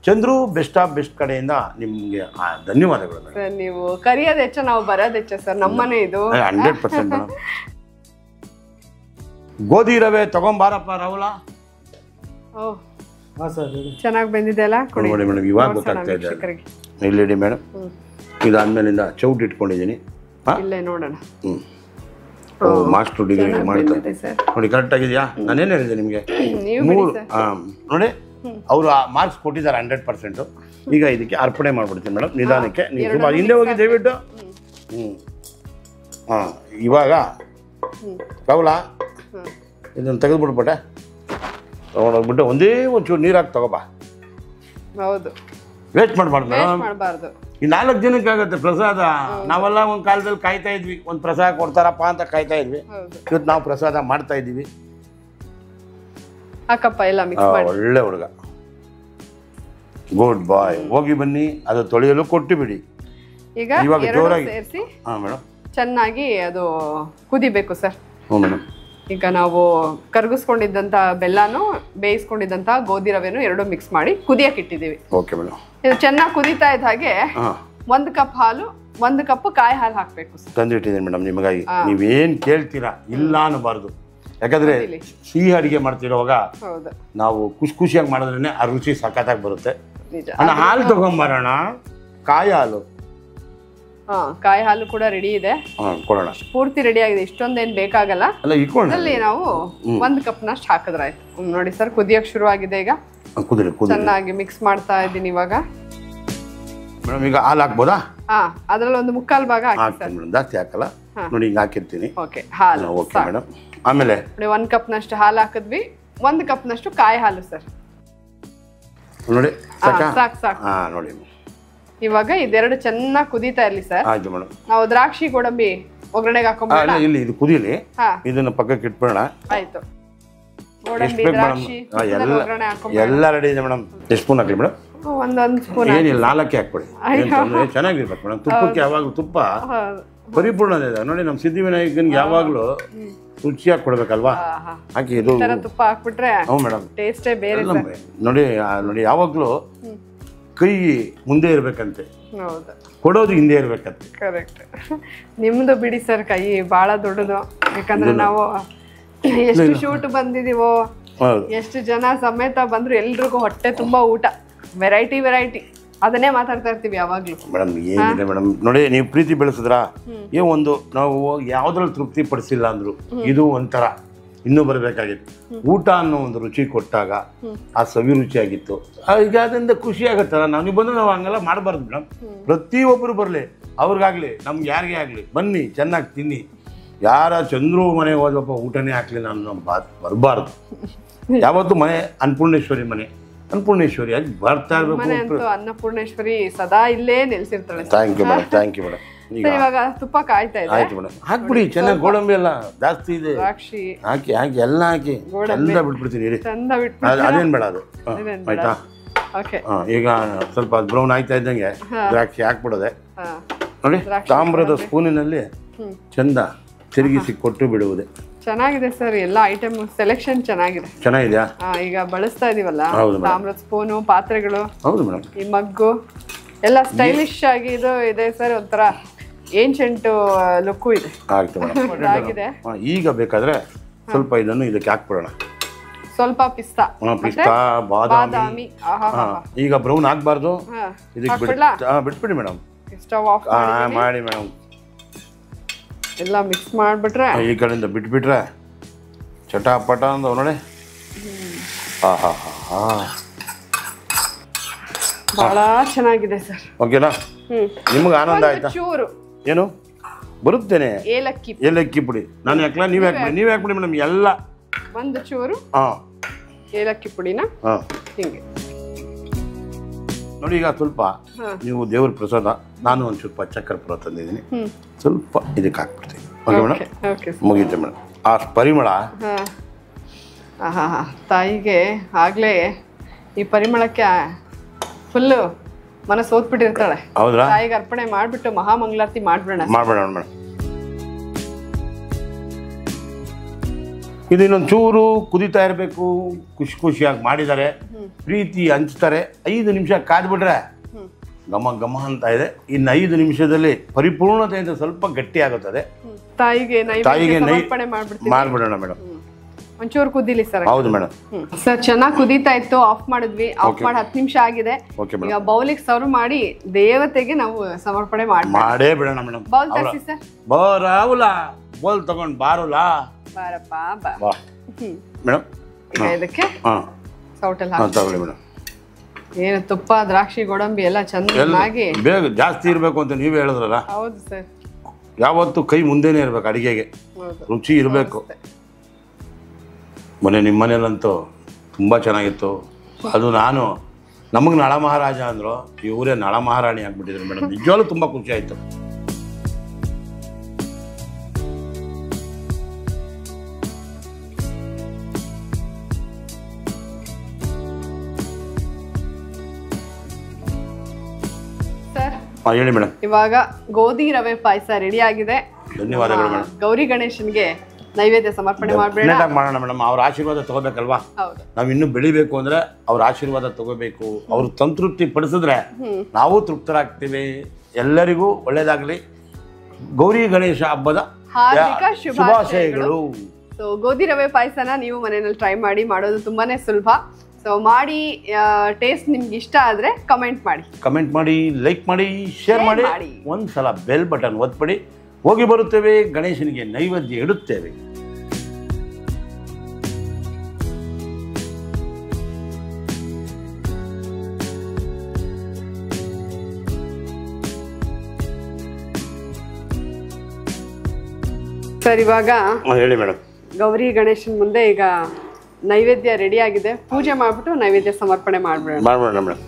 ಚಂದ್ರು ಬೆಸ್ಟ್ ಆಫ್ ಬೆಸ್ಟ್ ಕಡೆಯಿಂದ ನಿಮ್ಗೆ ಧನ್ಯವಾದಗಳು. ಸರ್ ನೀವು ಕರೆಯೋದು ಹೆಚ್ಚ, ನಾವು ಬರೋದು ಹೆಚ್ಚ ಸರ್. ನಮ್ಮನೆ ಇದು 100%. ಗೋಧಿ ರವೆ ತಗೊಂಬಾರಪ್ಪ ರಾಹುಲ. ಚೆನ್ನಾಗಿ ಬಂದಿದೆ ಅಲ್ಲ? ನೋಡಿ ಮೇಡಮ್, ಇವಾಗ ಗೊತ್ತಾಗ್ತಾ ಇದೆ. ಇಲ್ಲಿ ಮೇಡಮ್, ಇದಾದ್ಮೇಲಿಂದ ಚೌಟ್ ಇಟ್ಕೊಂಡಿದ್ದೀನಿ. ನೋಡೋಣ. ಮಾಸ್ಟರ್ ಡಿಗ್ರಿ ಮಾಡ್ತಾರೆ ನೋಡಿ. ಕರೆಕ್ಟ್ ಆಗಿದೆಯಾ? ನಾನೇನು ಹೇಳಿದೆ ನಿಮಗೆ? 3 ನೋಡಿ ಅವರು ಮಾರ್ಕ್ಸ್ ಕೊಟ್ಟಿದ್ದಾರೆ 100%. ಈಗ ಇದಕ್ಕೆ ಅರ್ಪಣೆ ಮಾಡ್ಬಿಡ್ತೀನಿ ಮೇಡಮ್. ನಿಧಾನಕ್ಕೆ ನೀವು ಹಿಂದೆ ಹೋಗಿ ದಯವಿಟ್ಟು. ಇವಾಗ ರಾಹುಲ ಇದನ್ನು ತೆಗೆದುಬಿಟ್ಬಿಟ್ಟೆ, ತಗೊಂಡೋಗ್ಬಿಟ್ಟು ಒಂದೇ ಒಂಚೂರು ನೀರಾಗಿ ತಗೋಬಾ. ಹೌದು, ವೇಸ್ಟ್ ಮಾಡಬಾರ್ದು. ಈ 4 ಜನಕ್ಕೆ ಆಗುತ್ತೆ ಪ್ರಸಾದ. ನಾವೆಲ್ಲ ಒಂದು ಕಾಲದಲ್ಲಿ ಕಾಯ್ತಾ ಇದ್ವಿ, ಒಂದು ಪ್ರಸಾದ ಕೊಡ್ತಾರಪ್ಪ ಅಂತ ಕಾಯ್ತಾ ಇದ್ವಿ. ಇವತ್ತು ನಾವು ಪ್ರಸಾದ ಮಾಡ್ತಾ ಇದ್ದೀವಿ. ಒಳ್ಳೆ ಹುಡುಗ, ಗುಡ್ ಬಾಯ್. ಹೋಗಿ ಬನ್ನಿ, ಅದು ತೊಳೆಯಲು ಕೊಟ್ಟು ಬಿಡಿ. ಇವಾಗ ಜೋರಾಗಿ ಮೇಡಮ್ ಚೆನ್ನಾಗಿ ಅದು ಕುದಿಬೇಕು ಸರ್. ಮೇಡಮ್ ಈಗ ನಾವು ಕರಗಿಸ್ಕೊಂಡಿದ್ದಂತ ಬೆಲ್ಲನು ಬೇಯಿಸ್ಕೊಂಡಿದ್ದಂತ ಗೋಧಿ ರವೆನು ಎರಡು ಮಿಕ್ಸ್ ಮಾಡಿ ಕುದಿಯಕ್ಕೆ ಇಟ್ಟಿದ್ದೀವಿ. Okay madam. ಇದು ಚೆನ್ನಾಗಿ ಕುದೀತಾ ಇದ್ದ ಹಾಗೆ 1 ಕಪ್ ಹಾಲು, 1 ಕಪ್ ಕಾಯಿ ಹಾಲು ಹಾಕ್ಬೇಕು. ತಂದಿಟ್ಟಿದ್ದೀನಿ ಮೇಡಮ್ ನಿಮಗಾಗಿ. ನೀವೇನ್ ಕೇಳ್ತೀರಾ ಇಲ್ಲ ಅನ್ನಬಾರ್ದು. ಯಾಕಂದ್ರೆ ಸಿಹಿ ಅಡಿಗೆ ಮಾಡ್ತಿರೋವಾಗ ನಾವು ಖುಷಿಯಾಗಿ ಮಾಡಿದ್ರೇನೆ ಆ ರುಚಿ ಸಖತ್ತಾಗಿ ಬರುತ್ತೆ. ಹಾಲು ತಗೊಂಬರೋಣ. ಕಾಯಿ ಹಾಲು, ಕಾಯಿ ಹಾಲು ಕೂಡ ರೆಡಿ ಇದೆ. ಕೊಡೋಣ. ಪೂರ್ತಿ ರೆಡಿ ಆಗಿದೆ, ಇಷ್ಟೊಂದೇನು ಬೇಕಾಗಲ್ಲ. ಅಲ್ಲಿ ನಾವು 1 ಕಪ್ನಷ್ಟು ಹಾಕಿದ್ರಾಯ್ತು. ನೋಡಿ ಸರ್, ಕುದಿಯಕ್ಕೆ ಶುರು ಆಗಿದೆ. ಈಗ ಚೆನ್ನಾಗಿ ಮಿಕ್ಸ್ ಮಾಡ್ತಾ ಇದ್ದೀನಿ. ಇವಾಗ ಮೇಡಮ್ ಈಗ ಹಾಲು ಹಾಕ್ಬೋದಾ? ಅದ್ರಲ್ಲಿ ಒಂದು 1/4 ಭಾಗ ಜಾಸ್ತಿ ಹಾಕಲ್ಲ ನೋಡಿ, ಹಿಂಗೆ ಹಾಕಿರ್ತೀನಿ. ಓಕೆ, ಹಾಲು ಓಕೆ ಮೇಡಮ್. ಆಮೇಲೆ 1 ಕಪ್ನಷ್ಟು ಹಾಲು ಹಾಕಿದ್ವಿ, 1 ಕಪ್ನಷ್ಟು ಕಾಯಿ ಹಾಲು ಸರ್. ನೋಡಿ ಸಾಕು. ನೋಡಿ ಇವಾಗ ಇದೆರಡು ಚೆನ್ನಾಗಿ ಕುದೀತಾ ಇರ್ಲಿ ಸರ್. ಆಯ್ತು ಮೇಡಮ್. ನಾವು ದ್ರಾಕ್ಷಿ ಗೋಡಂಬಿ ಒಗ್ಗರಣೆಗೆ ಹಾಕೊಂಡ್ಬಿಡೋಣ. ಇಲ್ಲಿ ಇದು ಕುದಿಲಿ, ಇದನ್ನ ಪಕ್ಕಕ್ಕೆ ಇಟ್ಬಿಡೋಣ. ಆಯ್ತು. ಗೋಡಂಬಿ ದ್ರಾಕ್ಷಿ ಒಗ್ಗರಣೆ ಹಾಕೊಂಡ್ಬಿಡೋಣ. ಎಲ್ಲ ರೆಡಿ ಇದೆ ಮೇಡಮ್. ಎಷ್ಟು ಸ್ಪೂನ್ ಹಾಕ್ಲಿ ಮೇಡಮ್? ಒಂದೊಂದು ಸ್ಪೂನ್. ಏನಿಲ್ಲ, 4 ಹಾಕ್ಬಿಡಿ. ಚೆನ್ನಾಗಿರ್ಬೇಕು ಮೇಡಮ್. ತುಪ್ಪಕ್ಕೆ ಯಾವಾಗಲೂ ತುಪ್ಪ ಪರಿಪೂರ್ಣ ಇದೆ ನೋಡಿ. ನಮ್ಮ ಸಿದ್ಧಿವಿನಾಯಕನ್ಗೆ ಯಾವಾಗಲೂ ರುಚಿಯಾಗಿ ಕೊಡ್ಬೇಕಲ್ವಾ? ಹಾಕಿ ಇದು ತುಪ್ಪ ಹಾಕ್ಬಿಟ್ರೆ ಮೇಡಮ್ ಟೇಸ್ಟೇ ಬೇರೆ. ನೋಡಿ ಯಾವಾಗಲೂ ಕೈ ಮುಂದೆ ಇರ್ಬೇಕಂತೆ, ಕೊಡೋದು ಹಿಂದೆ ಇರ್ಬೇಕಂತೆ. ಕರೆಕ್ಟ್. ನಿಮ್ದು ಬಿಡಿ ಸರ್, ಕೈ ಬಹಳ ದೊಡ್ಡದು. ಯಾಕಂದ್ರೆ ನಾವು ಎಷ್ಟು ಶೂಟ್ ಬಂದಿದೀವೋ, ಎಷ್ಟು ಜನ ಸಮೇತ ಬಂದ್ರು, ಎಲ್ರಿಗೂ ಹೊಟ್ಟೆ ತುಂಬಾ ಊಟ, ವೆರೈಟಿ ಅದನ್ನೇ ಮಾತಾಡ್ತಾ ಇರ್ತೀವಿ ಯಾವಾಗ್ಲೂ. ಮೇಡಮ್ ಏನಿದೆ ಮೇಡಮ್, ನೋಡಿ ನೀವು ಪ್ರೀತಿ ಬೆಳೆಸಿದ್ರ ಒಂದು ನಾವು ಯಾವ್ದ್ರಲ್ಲಿ ತೃಪ್ತಿ ಪಡಿಸಿಲ್ಲ ಅಂದ್ರು ಇದು ಒಂಥರ ಇನ್ನೂ ಬರಬೇಕಾಗಿತ್ತು. ಊಟ ಅನ್ನೋ ಒಂದು ರುಚಿ ಕೊಟ್ಟಾಗ ಆ ಸವಿ ರುಚಿಯಾಗಿತ್ತು. ಈಗ ಅದರಿಂದ ಖುಷಿ ಆಗತ್ತಲ್ಲ. ನೀವು ಬಂದು ನಾವು ಹಂಗೆಲ್ಲ ಮಾಡಬಾರ್ದು ಮೇಡಮ್. ಪ್ರತಿಯೊಬ್ಬರು ಬರಲಿ, ಅವ್ರಿಗಾಗ್ಲಿ ನಮ್ಗೆ ಯಾರಿಗೇ ಆಗಲಿ, ಬನ್ನಿ ಚೆನ್ನಾಗಿ ತಿನ್ನಿ. ಯಾರ ಚಂದ್ರು ಮನೆ ಹೋದಪ್ಪ ಊಟನೇ ಹಾಕ್ಲಿ ನಾನು ಬರಬಾರ್ದು. ಯಾವತ್ತು ಮನೆ ಅನ್ನಪೂರ್ಣೇಶ್ವರಿ ಮನೆ, ಅನ್ನಪೂರ್ಣೇಶ್ವರಿ ಆಗಿ ಬರ್ತಾ ಇರಬೇಕು. ಅನ್ನಪೂರ್ಣೇಶ್ವರಿ ಸದಾ ಇಲ್ಲೇ ನೆಲೆಸಿರ್ತಾಳೆ. Thank you madam. ಸರ್ ಇವಾಗ ತುಪ್ಪ ಕಾಯ್ತಾ ಇದೆ. ಆಯ್ತು ಮೇಡಮ್, ಹಾಕ್ಬಿಡಿ ಚೆನ್ನಾಗಿ. ಗೋಡಂಬಿ ಎಲ್ಲ ಜಾಸ್ತಿ ಇದೆ, ದ್ರಾಕ್ಷಿ ಹಾಕಿ ಹಾಕಿ ಎಲ್ಲ ಹಾಕಿ ಚಂದ ಬಿಟ್ಬಿಡ್ತೀನಿ ಇರಿ. ಚಂದ ಬಿಟ್ಬಿಟ್ಟು ಅದೇನು ಬೇಡ ಅದು. ಆಯ್ತಾ? ಓಕೆ. ಈಗ ಸ್ವಲ್ಪ ಬ್ರೌನ್ ಆಯ್ತಾ ಇದ್ದಂಗೆ ದ್ರಾಕ್ಷಿ ಹಾಕ್ಬಿಡೋದೆ ನೋಡಿ. ತಾಮ್ರದ ಸ್ಪೂನಿನಲ್ಲಿ ಚಂದ ತಿರುಗಿಸಿ ಕೊಟ್ಟು ಬಿಡುವುದೇ. ಚೆನ್ನಾಗಿದೆ ಸರ್, ಎಲ್ಲ ಐಟಮ್ ಸೆಲೆಕ್ಷನ್ ಚೆನ್ನಾಗಿದೆ. ಚೆನ್ನಾಗಿದೆಯಾ? ಈಗ ಬಳಸ್ತಾ ಇದೀವಲ್ಲ ತಾಮ್ರದ ಸ್ಪೂನು, ಪಾತ್ರೆಗಳು, ಹೌದು ಮೇಡಮ್, ಈ ಮಗ್ಗು ಎಲ್ಲ ಸ್ಟೈಲಿಶ್ ಆಗಿ ಇದು ಇದೆ ಸರ್. ಒಂಥರ ಏನ್ಷೆಂಟ್ ಲುಕ್ಕು ಇದೆ. ಆಯ್ತು ಮೇಡಮ್. ಈಗ ಬೇಕಾದ್ರೆ ಸ್ವಲ್ಪ ಇದನ್ನು ಇದಕ್ಕೆ ಹಾಕ್ಬಿಡೋಣ. ಸ್ವಲ್ಪ ಪಿಸ್ತಾ, ಪಿಸ್ತಾ, ಬಾದಾಮಿ. ಈಗ ಬ್ರೌನ್ ಆಗ್ಬಾರ್ದು, ಇದಕ್ಕೆ ಬಿಟ್ಬಿಡಿ ಮೇಡಮ್. ಸ್ಟವ್ ಆಫ್ ಮಾಡಿ ಮೇಡಮ್. ಎಲ್ಲ ಮಿಕ್ಸ್ ಮಾಡಿಬಿಟ್ರೆ ಈ ಕಡೆಯಿಂದ ಬಿಟ್ಬಿಟ್ರೆ ಚಟಾಪಟ ಅಂತ ನೋಡಿ. ಬಹಳ ಚೆನ್ನಾಗಿದೆ ಸರ್. ಓಕೆನಾ? ನಿಮ್ಗೆ ಆನಂದ ಆಯ್ತಾ? ಚೂರು ಏನು ಬರುತ್ತೇನೆ? ಏಲಕ್ಕಿ. ಏಲಕ್ಕಿ ಪುಡಿ ನಾನು ಯಾಕಲ್ಲ, ನೀವೇ ಹಾಕ್ಬಿಡಿ. ನೀವೇ ಹಾಕ್ಬಿಡಿ ಮೇಡಮ್ ಎಲ್ಲ. ಒಂದು ಚೂರು ಏಲಕ್ಕಿ ಪುಡಿನ ಹಿಂಗೆ ನೋಡಿ. ಈಗ ಸ್ವಲ್ಪ ನೀವು ದೇವ್ರ ಪ್ರಸಾದ, ನಾನು ಒಂದು ಸ್ವಲ್ಪ ಚಕ್ಕರೆ ಪುರ ತಂದಿದ್ದೀನಿ, ಸ್ವಲ್ಪ ಇದಕ್ಕೆ ಹಾಕ್ಬಿಡ್ತೀನಿ. ಓಕೆ ಮೇಡಮ್, ಮುಗೀತೆ ಮೇಡಮ್. ಆ ಪರಿಮಳ ತಾಯಿಗೆ ಆಗ್ಲೇ ಈ ಪರಿಮಳಕ್ಕೆ ಫುಲ್ಲು ಮನಸ್ಸು ಓದ್ಬಿಟ್ಟಿರ್ತಾಳೆ. ಹೌದಾ? ತಾಯಿಗೆ ಅರ್ಪಣೆ ಮಾಡ್ಬಿಟ್ಟು ಮಹಾಮಂಗಳಾರತಿ ಮಾಡ್ಬಿಡೋಣ ಮೇಡಮ್. ಇದು ಇನ್ನೊಂದು ಚೂರು ಕುದಿತಾ ಇರಬೇಕು. ಖುಷಿ ಖುಷಿಯಾಗಿ ಮಾಡಿದ್ದಾರೆ, ಪ್ರೀತಿ ಹಂಚ್ತಾರೆ. 5 ನಿಮಿಷ ಕಾದ್ಬಿಟ್ರೆ ಘಮ ಘಮ ಅಂತ ಇದೆ. ಇನ್ನು 5 ನಿಮಿಷದಲ್ಲಿ ಪರಿಪೂರ್ಣತೆಯಿಂದ ಸ್ವಲ್ಪ ಗಟ್ಟಿ ಆಗುತ್ತದೆ. ತಾಯಿಗೆ ಮಾಡ್ಬಿಡೋಣ ಮೇಡಮ್. ಒಂಚೂರು ಕುದಿಲಿ ಸರ್. ಹೌದು ಮೇಡಮ್. ಸರ್ ಚೆನ್ನಾಗಿ ಕುದೀತಾ ಇತ್ತು, ಆಫ್ ಮಾಡಿದ್ವಿ. ಆಫ್ ಮಾಡಿ 10 ನಿಮಿಷ ಆಗಿದೆ. ಈಗ ಬೌಲಿಗೆ ಸರ್ವ್ ಮಾಡಿ ದೇವತೆಗೆ ನಾವು ಸಮರ್ಪಣೆ ಮಾಡೇ ಬಿಡೋಣ ಮೇಡಮ್. ಬೌಲ್ ತರಿಸಿ ಸರ್. ಬರಾವುಲ ಬೌಲ್ ತಗೊಂಡ್ ಬಾರುಲ ಬಾರಪ್ಪ ಮೇಡಮ್. ಈಗ ಇದಕ್ಕೆ ಸೌಟಲ್ಲಿ ತಗೊಳ್ಳಿ ಮೇಡಮ್. ಏನು ತುಪ್ಪ, ದ್ರಾಕ್ಷಿ, ಗೋಡಂಬಿ ಎಲ್ಲ ಚೆನ್ನಾಗಿ ಬೇಗ ಜಾಸ್ತಿ ಇರಬೇಕು ಅಂತ ನೀವೇ ಹೇಳಿದ್ರಲ್ಲ. ಹೌದು ಸರ್. ಯಾವತ್ತು ಕೈ ಮುಂದೆನೇ ಇರ್ಬೇಕು, ಅಡಿಗೆಗೆ ರುಚಿ ಇರಬೇಕು. ಮೊನ್ನೆ ನಿಮ್ಮ ಮನೇಲಂತೂ ತುಂಬ ಚೆನ್ನಾಗಿತ್ತು. ಅದು ನಾನು ನಮಗೆ ನಳ ಮಹಾರಾಜ ಅಂದರು, ಇವರೇ ನಳ ಮಹಾರಾಣಿ ಆಗ್ಬಿಟ್ಟಿದ್ರು ಮೇಡಮ್. ನಿಜವಾಗ್ಲೂ ತುಂಬ ಖುಷಿ ಆಯಿತು. ಹೇಳಿ ಮೇಡಮ್. ಇವಾಗ ಗೋಧಿ ರವೆ ಪಾಯಸ ರೆಡಿ ಆಗಿದೆ. ಧನ್ಯವಾದಗಳು ಮೇಡಮ್. ಗೌರಿ ಗಣೇಶನ್ಗೆ ನೈವೇದ್ಯ ಸಮರ್ಪಣೆ ಮಾಡೋಣ ಮೇಡಮ್. ಅವ್ರ ಆಶೀರ್ವಾದ ತಗೋಬೇಕಲ್ವಾ? ನಾವ್ ಇನ್ನು ಬೆಳಿಬೇಕು ಅಂದ್ರೆ ಅವ್ರ ಆಶೀರ್ವಾದ ತಗೋಬೇಕು. ಅವ್ರು ಸಂತೃಪ್ತಿ ಪಡಿಸಿದ್ರೆ ನಾವು ತೃಪ್ತರಾಗ್ತೀವಿ. ಎಲ್ಲರಿಗೂ ಒಳ್ಳೇದಾಗ್ಲಿ. ಗೌರಿ ಗಣೇಶ ಹಬ್ಬದ ಹಾರ್ದಿಕ ಶುಭಾಶಯಗಳು. ಸೊ ಗೋಧಿ ರವೆ ಪಾಯಸನ ನೀವು ಮನೆಯಲ್ಲಿ ಟ್ರೈ ಮಾಡಿ, ಮಾಡೋದು ತುಂಬಾನೇ ಸುಲಭ. ಸೊ ಮಾಡಿ, ಟೇಸ್ಟ್ ನಿಮ್ಗೆ ಇಷ್ಟ ಆದ್ರೆ ಕಮೆಂಟ್ ಮಾಡಿ, ಲೈಕ್ ಮಾಡಿ, ಶೇರ್ ಮಾಡಿ. ಒಂದ್ಸಲ ಬೆಲ್ ಬಟನ್ ಒತ್ಬಿಡಿ. ಹೋಗಿ ಬರುತ್ತೇವೆ, ಗಣೇಶನಿಗೆ ನೈವೇದ್ಯ ಇಡುತ್ತೇವೆ. ಸರ್ ಇವಾಗ ಹೇಳಿ ಮೇಡಮ್. ಗೌರಿ ಗಣೇಶನ್ ಮುಂದೆ ಈಗ ನೈವೇದ್ಯ ರೆಡಿ ಆಗಿದೆ. ಪೂಜೆ ಮಾಡ್ಬಿಟ್ಟು ನೈವೇದ್ಯ ಸಮರ್ಪಣೆ ಮಾಡ್ಬಿಡೋಣ ಮೇಡಮ್.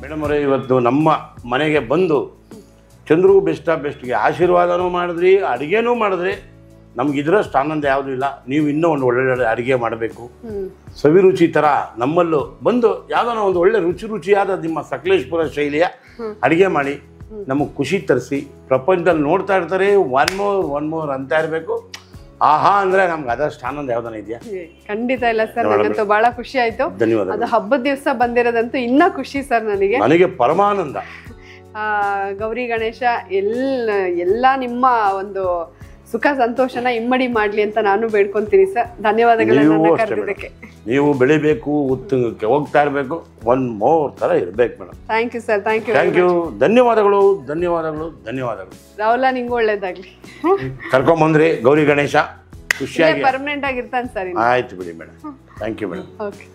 ಮೇಡಮ್ ಅವರೇ, ಇವತ್ತು ನಮ್ಮ ಮನೆಗೆ ಬಂದು ಚಂದ್ರು ಬೆಸ್ಟ್ ಆಫ್ ಬೆಸ್ಟ್ಗೆ ಆಶೀರ್ವಾದನೂ ಮಾಡಿದ್ರಿ, ಅಡುಗೆನೂ ಮಾಡಿದ್ರಿ. ನಮ್ಗೆ ಇದರಷ್ಟು ಆನಂದ ಯಾವುದೂ ಇಲ್ಲ. ನೀವು ಇನ್ನೂ ಒಂದು ಒಳ್ಳೊಳ್ಳೆ ಅಡುಗೆ ಮಾಡಬೇಕು. ಸವಿರುಚಿ ಥರ ನಮ್ಮಲ್ಲೂ ಬಂದು ಯಾವುದಾನ ಒಂದು ಒಳ್ಳೆ ರುಚಿಯಾದ ನಿಮ್ಮ ಸಕಲೇಶ್ಪುರ ಶೈಲಿಯ ಅಡುಗೆ ಮಾಡಿ ನಮಗೆ ಖುಷಿ ತರಿಸಿ. ಪ್ರಪಂಚದಲ್ಲಿ ನೋಡ್ತಾ ಇರ್ತಾರೆ, ಒನ್ ಮೋರ್ ಅಂತ ಇರಬೇಕು. ಆಹಾ ಅಂದ್ರೆ ನಮ್ಗೆ ಅದಷ್ಟು ಆನಂದ ಯಾವ್ದಾನ ಇದೆಯಾ? ಖಂಡಿತ ಇಲ್ಲ ಸರ್, ನನಗಂತೂ ಬಹಳ ಖುಷಿ ಆಯ್ತು. ಧನ್ಯವಾದ. ಅದು ಹಬ್ಬದ ದಿವಸ ಬಂದಿರೋದಂತೂ ಇನ್ನೂ ಖುಷಿ ಸರ್ ನನಗೆ ಪರಮಾನಂದ. ಗೌರಿ ಗಣೇಶ ಎಲ್ಲ ನಿಮ್ಮ ಒಂದು ಸುಖ ಸಂತೋಷನ ಇಮ್ಮಡಿ ಮಾಡ್ಲಿ ಅಂತ ನಾನು ಬೇಡ್ಕೊಂತೀನಿ ಸರ್. ಧನ್ಯವಾದಗಳನ್ನ ಕರೆದಿದ್ದಕ್ಕೆ. ನೀವು ಬೆಳಿಬೇಕು, ಉತ್ತುಂಗಕ್ಕೆ ಹೋಗ್ತಾ ಇರಬೇಕು, ಒನ್ ಮೋರ್ ತರ ಇರ್ಬೇಕು madam. Thank you sir. Thank you. ಧನ್ಯವಾದಗಳು. ರಾಹುಲ, ನಿಂಗೂ ಒಳ್ಳೇದಾಗ್ಲಿ. ಕರ್ಕೊಂಬಂದ್ರಿ ಗೌರಿ ಗಣೇಶ ಖುಷಿಯಾಗಿ ಪರ್ಮನೆಂಟ್ ಆಗಿರ್ತಾನೆ ಸರ್. ಆಯ್ತು ಬಿಡಿ madam. Thank you madam. Okay.